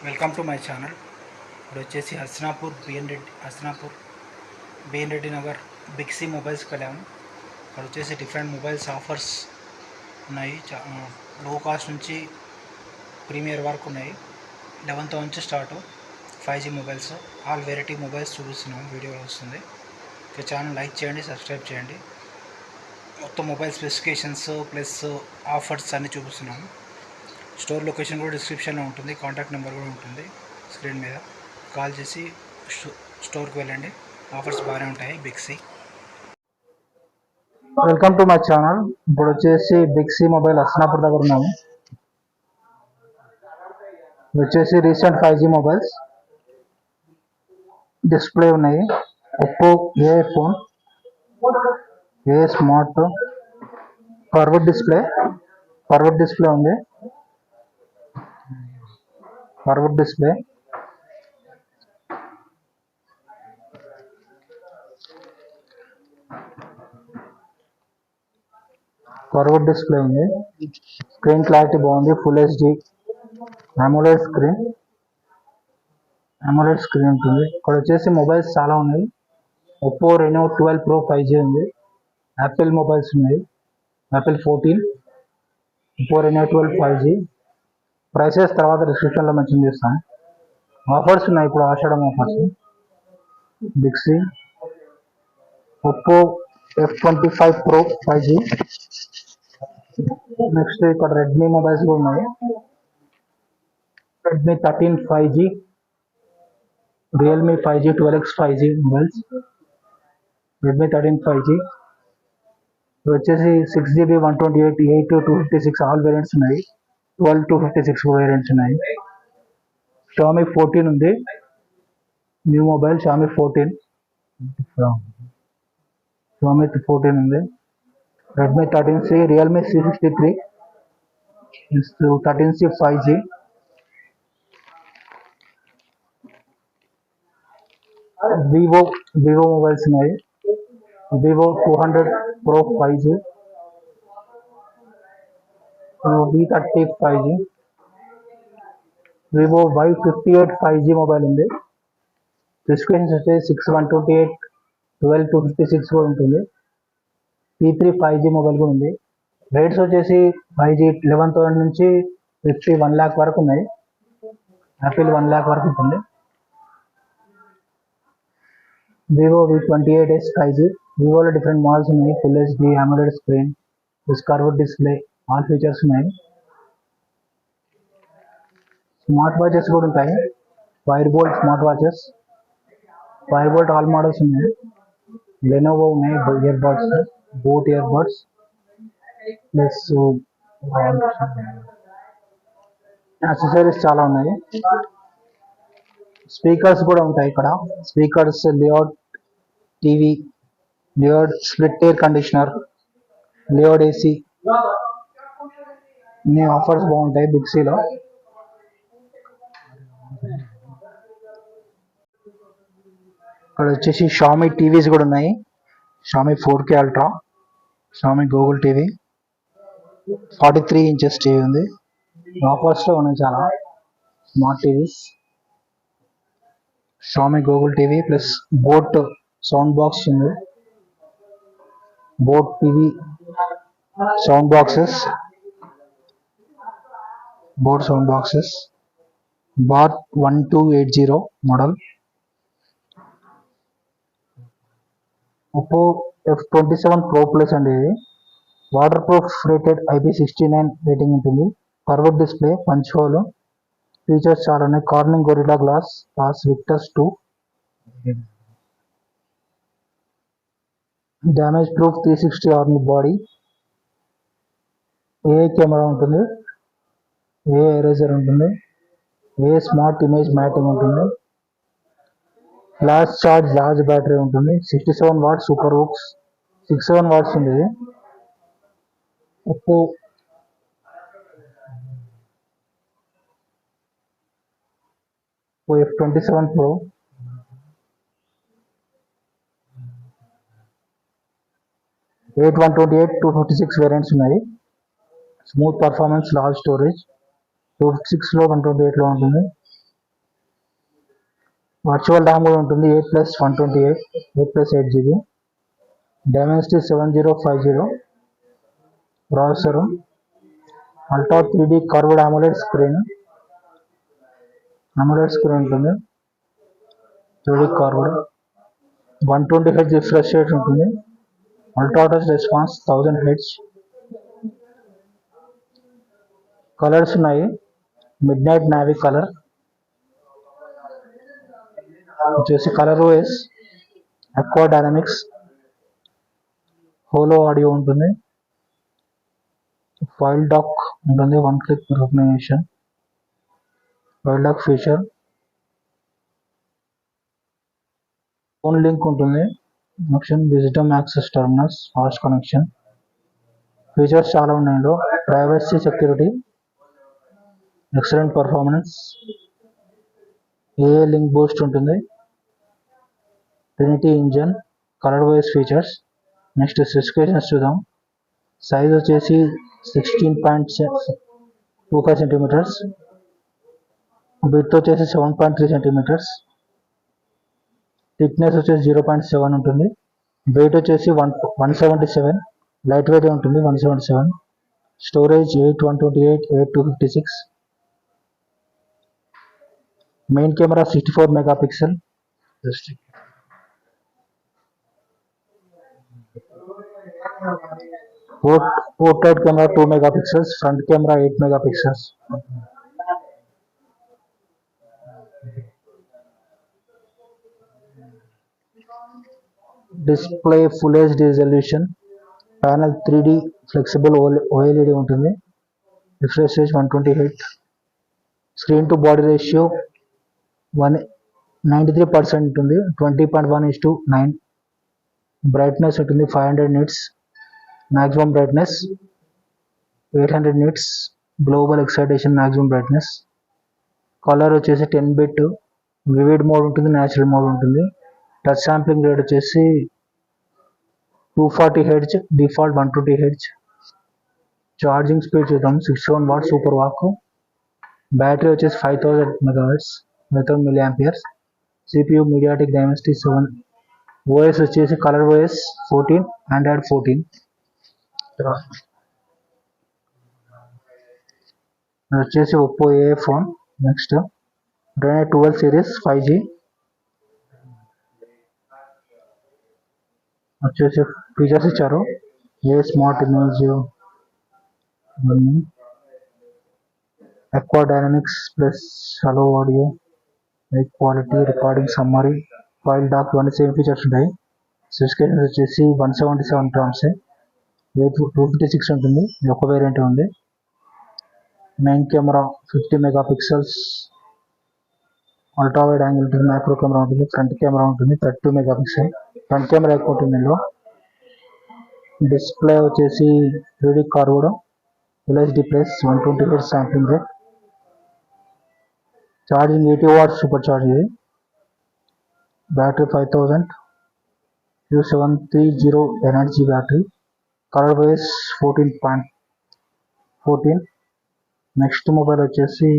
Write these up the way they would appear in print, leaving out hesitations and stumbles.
Welcome to my channel. ఇప్పుడు వచ్చేసి Hasnapur BN Reddy Nagar Big C మొబైల్స్కి వెళ్ళాము. ఇక్కడ వచ్చేసి డిఫరెంట్ మొబైల్స్ ఆఫర్స్ ఉన్నాయి. లో కాస్ట్ నుంచి ప్రీమియర్ వరకు ఉన్నాయి. 11,000 నుంచి start 5G mobiles, all variety mobiles చూపిస్తున్నాము. వీడియోలో వస్తుంది. ఇక ఛానల్ లైక్ చేయండి, సబ్స్క్రైబ్ చేయండి. మొత్తం మొబైల్ స్పెసిఫికేషన్స్ ప్లస్ ఆఫర్స్ అన్నీ చూపిస్తున్నాము. స్టోర్ లొకేషన్ కూడా డిస్క్రిప్షన్లో ఉంటుంది. కాంటాక్ట్ నెంబర్ కూడా ఉంటుంది స్క్రీన్ మీద. కాల్ చేసి స్టోర్కి వెళ్ళండి. ఆఫర్స్ బాగానే ఉంటాయి. Big C. Welcome to my channel. ఇప్పుడు వచ్చేసి బిగ్ సి మొబైల్ హస్నాపూర్ దగ్గర ఉన్నాము. వచ్చేసి రీసెంట్ 5G మొబైల్స్ డిస్ప్లే ఉన్నాయి. Oppo A phone, A smart forward display ఉంది. ఫార్వర్డ్ డిస్ప్లే ఉంది. స్క్రీన్ క్లారిటీ బాగుంది. ఫుల్ హెచ్డి అమోలెడ్ స్క్రీన్ ఉంటుంది. ఇక్కడ వచ్చేసి మొబైల్స్ చాలా ఉన్నాయి. ఒప్పో రెనో 12 Pro 5G ఉంది. యాపిల్ మొబైల్స్ ఉన్నాయి. Apple 14, Oppo Reno 12 5G. Prices తర్వాత డిస్క్రిప్షన్లో మెన్షన్ చేస్తాను. ఆఫర్స్ ఉన్నాయి ఇప్పుడు, Ashadam offers. Big C Oppo F25 Pro 5G. Next ఇక్కడ రెడ్మీ మొబైల్స్ కూడా ఉన్నాయి. Redmi 13 5G, Realme 5G 12X 5G mobiles. Redmi 13 5G వచ్చేసి 6GB 128, 8, 256 ఆల్ వేరియంట్స్ ఉన్నాయి. 12, 256 వేరియంట్స్ ఉన్నాయి. షామీ 14 ఉంది. న్యూ మొబైల్ షామీ 14 ఉంది. Redmi 13C, Realme C63, 13C 5G. Vivo mobiles ఉన్నాయి. Vivo 200 Pro 5G, V30 5G, Vivo Y58 5G mobile ఉంది. Specifications వచ్చేసి 6, 128, 12, 256 కూడా ఉంటుంది. P3 5G మొబైల్ కూడా ఉంది. రేట్స్ వచ్చేసి 5G 11,000 నుంచి 1 lakh వరకు ఉన్నాయి. యాపిల్ 1 lakh వరకు ఉంటుంది. Vivo V28s 5G. వివోలో డిఫరెంట్ మోడల్స్ ఉన్నాయి. Full HD AMOLED screen, curved display, all features ఉన్నాయి. స్మార్ట్ వాచెస్ కూడా ఉంటాయి. Fire Boltt smart watches, Fire Boltt all models ఉన్నాయి. లెనోవో ఉన్నాయి. BoAt earbuds plus accessories చాలా ఉన్నాయి. స్పీకర్స్ కూడా ఉంటాయి ఇక్కడ. Speakers Lloyd TV, Lloyd split air conditioner, Lloyd AC, అన్ని ఆఫర్స్ బాగుంటాయి బిగ్ సిలో. ఇక్కడ వచ్చేసి షామీ టీవీస్ కూడా ఉన్నాయి. Xiaomi 4K ultra, Xiaomi Google TV 43 inches TV ఉంది. ఆఫర్స్లో ఉన్నాయి చాలా smart TVs. Xiaomi Google TV plus boAt sound box ఉంది. BoAt TV sound boxes, boAt 1280 model. Oppo F27 Pro Plus అండి. ఇది waterproof rated, IP69 rating ఉంటుంది. Curved display, punch hole, features చాలా ఉన్నాయి. Corning Gorilla glass, Victus 2, damage proof 360 armour body, AI camera ఉంటుంది, AI eraser ఉంటుంది, AI smart image matting ఉంటుంది, flash charge large battery ఉంటుంది. 67 watts super VOOC, 67 watts ఉంది. Oppo F27 Pro 8, 128, 256 variants ఉన్నాయి. Smooth performance, large storage. 256లో 128లో ఉంటుంది. Virtual RAM కూడా ఉంటుంది 8+128 8+8 GB. Dimensity 7050 processor. Ultra 3D curved AMOLED screen ఉంటుంది 3D curved. 120 Hz refresh rate ఉంటుంది. Ultra touch response 1000 Hz. Colours ఉన్నాయి. మిడ్ నైట్ నావీ కలర్ వచ్చేసి colour OS, aqua dynamics, holo audio ఉంటుంది, ఫైల్ డాక్ ఉంటుంది, 1 click recognition, file dock feature, phone link ఉంటుంది, option విజిటమ్ access terminals, fast connection. Features చాలా ఉన్నాయి. Privacy, security, excellent performance, AI link boost ఉంటుంది, Trinity engine, colour wise features. Next specifications చూద్దాం. Size వచ్చేసి 16.25 centimetres, width వచ్చేసి 7.3 centimetres, thickness వచ్చేసి 0.7 ఉంటుంది, వెయిట్ వచ్చేసి 177, లైట్ వెయిట్ ఉంటుంది 177, storage 8/128, 8/256, main camera 64 megapixel, portrait camera 2 megapixels, front camera 8 megapixels. Display full HD resolution, panel 3D flexible OLED ఉంటుంది, refresh rate 128, screen to body ratio 93% ఉంటుంది, 20.1:9, brightness ఉంటుంది 500 nits, maximum brightness 800 nits, global excitation maximum brightness. Colour వచ్చేసి 10-bit, vivid mode ఉంటుంది, natural mode ఉంటుంది. Touch sampling rate వచ్చేసి 240 Hz, default 120 Hz. Charging speed చూద్దాం, 61 what super walk. Battery వచ్చేసి 5000 mAh, 5000 mAh. CPU MediaTek Dimensity 7. OS వచ్చేసి colour OS 14, Android 14. వచ్చేసి Oppo ఏ phone. Next Reno 12 series 5G వచ్చేసి features ఇచ్చారు. AI smart image, aqua dynamics plus halo audio, high quality recording, summary, file dock, ఇవన్నీ same features ఉంటాయి. Specifications వచ్చేసి 177 grams, 256 ఉంటుంది, ఒక variant ఉంది. Main camera 50 megapixels, ultra wide angle ఉంటుంది, micro camera ఉంటుంది, ఫ్రంట్ కెమెరా ఉంటుంది 32 మెగాపిక్సెల్, ఫ్రంట్ కెమెరా ఎక్కువ ఉంటుంది ఇందులో. డిస్ప్లే వచ్చేసి 3D curved LHD plus 120 Hz sampling rate. Charging 80 watts super charge ఇది. Battery 5000, Q730 energy battery. Colour wise 14.14. Next mobile వచ్చేసి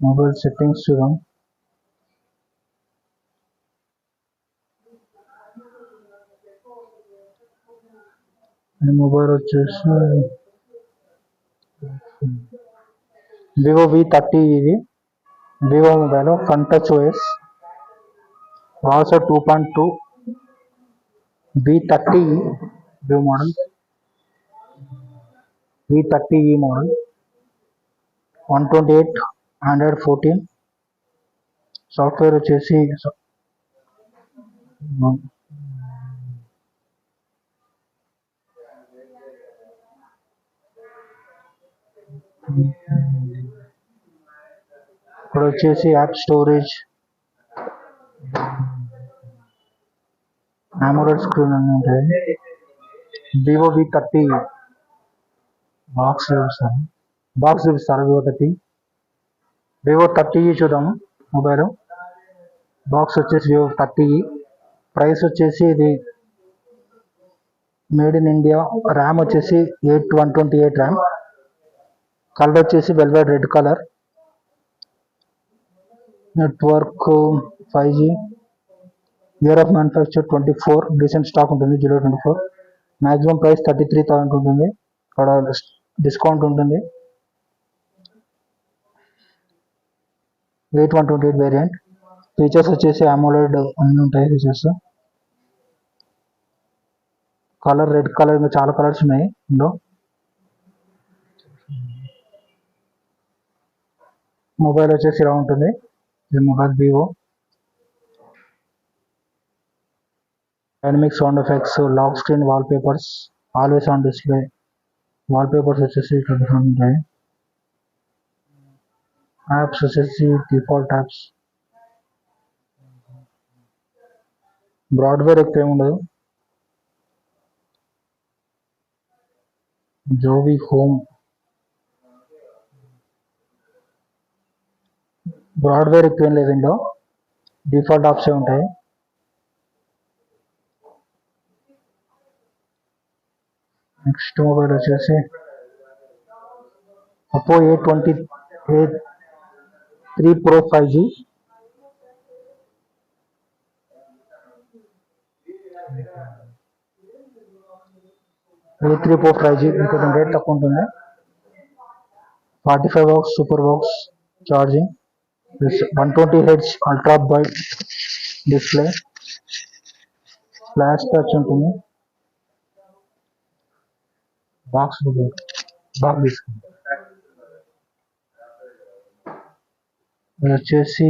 mobile settings చూద్దాం. ఈ మొబైల్ వచ్చేసి వివో V30. ఇది Vivo mobile, Funtouch OS, processor 2.2, V30 Vivo model, V30e model, 128, Android 14. Software వచ్చేసి ఇక్కడ వచ్చేసి app storage, AMOLED screen అని ఉంటుంది. వివో V30 బాక్స్ చూపిస్తారు. వివో 30e చూద్దాము. మొబైల్ బాక్స్ వచ్చేసి వివో 30e. ప్రైస్ వచ్చేసి ఇది మేడ్ ఇన్ ఇండియా. ర్యామ్ వచ్చేసి 8/128 ర్యామ్. కలర్ వచ్చేసి velvet red colour. Network 5G, year of manufacture 24, recent stock ఉంటుంది 024, మ్యాక్సిమం ప్రైస్ 33,000 ఉంటుంది, అక్కడ డిస్కౌంట్ ఉంటుంది. 8128 వేరియంట్. ఫీచర్స్ వచ్చేసి AMOLED అన్నీ ఉంటాయి ఫీచర్స్. కలర్ రెడ్ కలర్, ఇంకా చాలా కలర్స్ ఉన్నాయి ఇందులో. మొబైల్ వచ్చేసి ఇలా ఉంటుంది. ఇది mobile Vivo. Dynamic sound effects, lock screen wallpapers, always on display. Wallpapers వచ్చేసి ఇక్కడ ఉంటాయి. యాప్స్ వచ్చేసి డిఫాల్ట్ యాప్స్. బ్రాడ్వేర్ ఎక్కువ ఏమి ఉండదు. జోవి హోమ్, బ్రాడ్వేర్ ఎక్కువ ఏం లేదు ఇందులో, డిఫాల్ట్ ఆప్షన్ ఉంటాయి. నెక్స్ట్ మొబైల్ వచ్చేసి Oppo A3 Pro 5G. A3 Pro 5G ఇంకొంచెం రేట్ తక్కువ ఉంటుంది. 45 watts super box charging, 120 Hz ultra wide display, flash touch ఉంటుంది. బాక్స్ తీసుకుంది. ఇది వచ్చేసి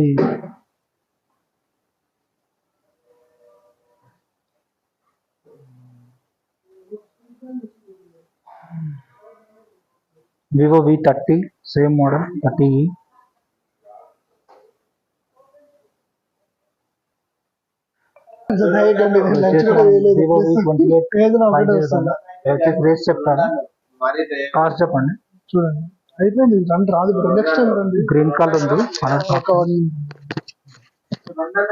Vivo V30, same model 30E. Vivo V28 rate చెప్తారా? కాస్ట్ చెప్పండి. చూడండి అయిపోయింది, రండి రాదు బ్రో, నెక్స్ట్ టైం రండి. గ్రీన్ కలర్ ఉంది,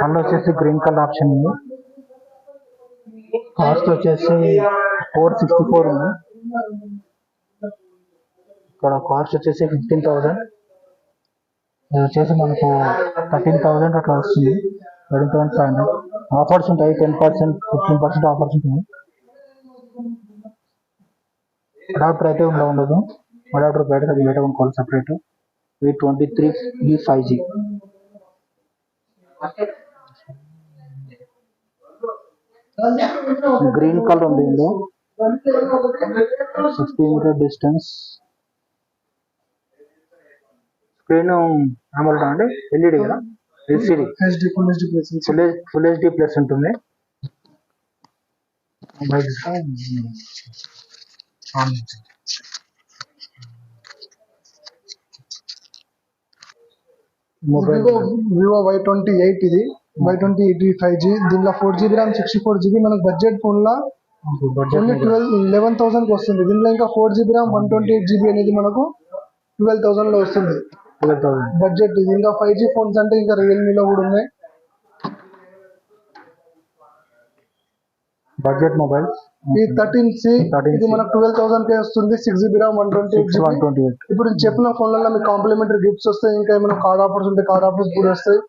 కలర్ వచ్చేసి గ్రీన్ కలర్ ఆప్షన్ ఉంది. కాస్ట్ వచ్చేసి 464 ఉంది. ఇక్కడ కాస్ట్ వచ్చేసి 15,000. ఇది వచ్చేసి మనకు 13,000 అట్లా వస్తుంది. 13,500. ఆఫర్స్ ఉంటాయి, 10%, 15% ఆఫర్స్ ఉంటాయి. అడాప్టర్ అయితే ఉండదు. అడాప్టర్ బయట కొనుక్కోవాలి separate. V23 5G. Green colour ఉంది ఇందులో. 60 మీటర్ డిస్టెన్స్. స్క్రీన్ AMOLED అండి, ఎల్ఈడి కదా, ఎల్సిడి, ఫుల్ హెచ్డి ప్లస్ ఉంటుంది. వివో Y28 ఇది Y28 5G. దీనిలో 4GB RAM 64GB. మనకు బడ్జెట్ ఫోన్ లా ఓన్లీ 11,000 కి వస్తుంది. దీనిలో ఇంకా 4GB RAM 128GB అనేది మనకు 12,000 లో వస్తుంది. బడ్జెట్ ఇది. ఇంకా 5G ఫోన్స్ అంటే ఇంకా రియల్మీలో కూడా ఉన్నాయి. బడ్జెట్ మొబైల్ ఈ 13C ఇది మనకు 12,000 కే వస్తుంది. 6GB RAM 128GB. ఇప్పుడు చెప్పిన ఫోన్లలో మీకు కాంప్లిమెంటరీ గిఫ్ట్స్ వస్తాయి. ఇంకా ఏమైనా కార్డ్ ఆఫర్స్ ఉంటే కార్డ్ ఆఫర్స్ కూడా వస్తాయి.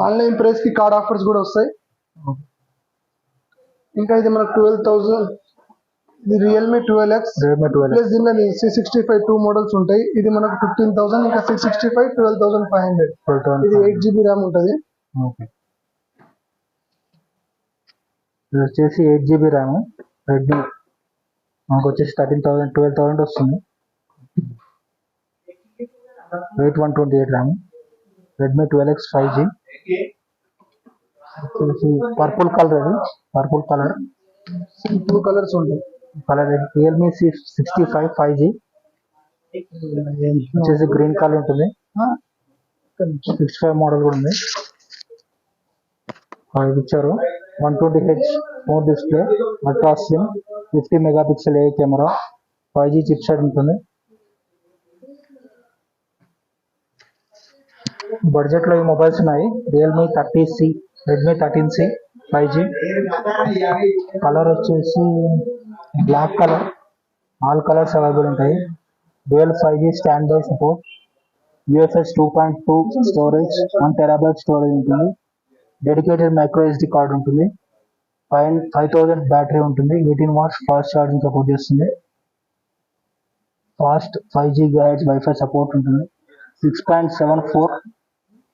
ఆన్లైన్ ప్రైస్ కి కార్డ్ ఆఫర్స్ కూడా వస్తాయి. ఇంకా ఇది మనకు 12,000. ఇది రియల్మీ 12X ప్లస్ దీనిలో C65 2 మోడల్స్ ఉంటాయి. ఇది మనకు 15,000. ఇంకా C65 12,500. ఇది 8GB RAM ఉంటుంది. ఇది వచ్చేసి 8GB ర్యామ్. రెడ్మీ మనకు వచ్చేసి 12,000 వస్తుంది. 8128 RAM. Redmi 12X 5G. Purple colour, అది పర్పుల్ కలర్. 2 కలర్స్ ఉంటాయి. కలర్ రియల్మీ C65 5G వచ్చేసి గ్రీన్ కలర్ ఉంటుంది. 65 మోడల్ కూడా ఉంది. ఇచ్చారు. 120Hz more display, ultra slim, 50 megapixel AI camera, 5G chipset ఉంటుంది. బడ్జెట్ లో ఈ మొబైల్స్ ఉన్నాయి. Realme 30C, Redmi 13C 5G. Colour వచ్చేసి black colour. All colours available ఉంటాయి. Dual 5G standby support. UFS 2.2 storage, 1 terabyte storage ఉంటుంది. Dedicated micro SD card ఉంటుంది. 5000 battery ఉంటుంది. 18 watts fast charging support చేస్తుంది. Fast 5G GHz WiFi support ఉంటుంది. 6.74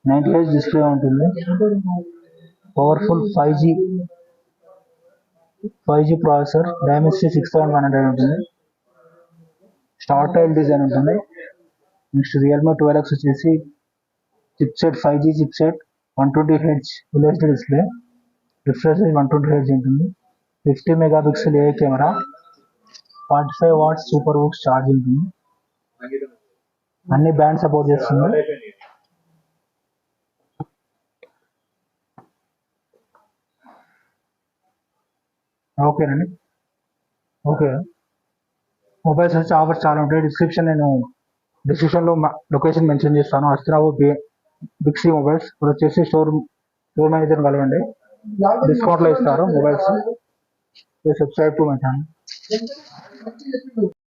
90Hz display ఉంటుంది. Powerful 5G processor, Dimensity 6100 ఉంటుంది. Star tile design ఉంటుంది. Next Realme 12X వచ్చేసి chipset 5G chipset, 120Hz full HD display, refresh rate 120Hz ఉంటుంది. 50 megapixel AI camera, 45 watts super బుక్స్ charge ఉంటుంది. అన్ని band support చేస్తుంది. ఓకేనండి. ఓకే, మొబైల్స్ వచ్చి ఆఫర్స్ చాలా ఉంటాయి. డిస్క్రిప్షన్లో లొకేషన్ మెన్షన్ చేస్తాను. హస్తినాపు బిక్సీ మొబైల్స్. ఇప్పుడు వచ్చేసి స్టోర్ మేనేజర్ కలవండి, డిస్కౌంట్లో ఇస్తారు mobiles. Subscribe to my channel.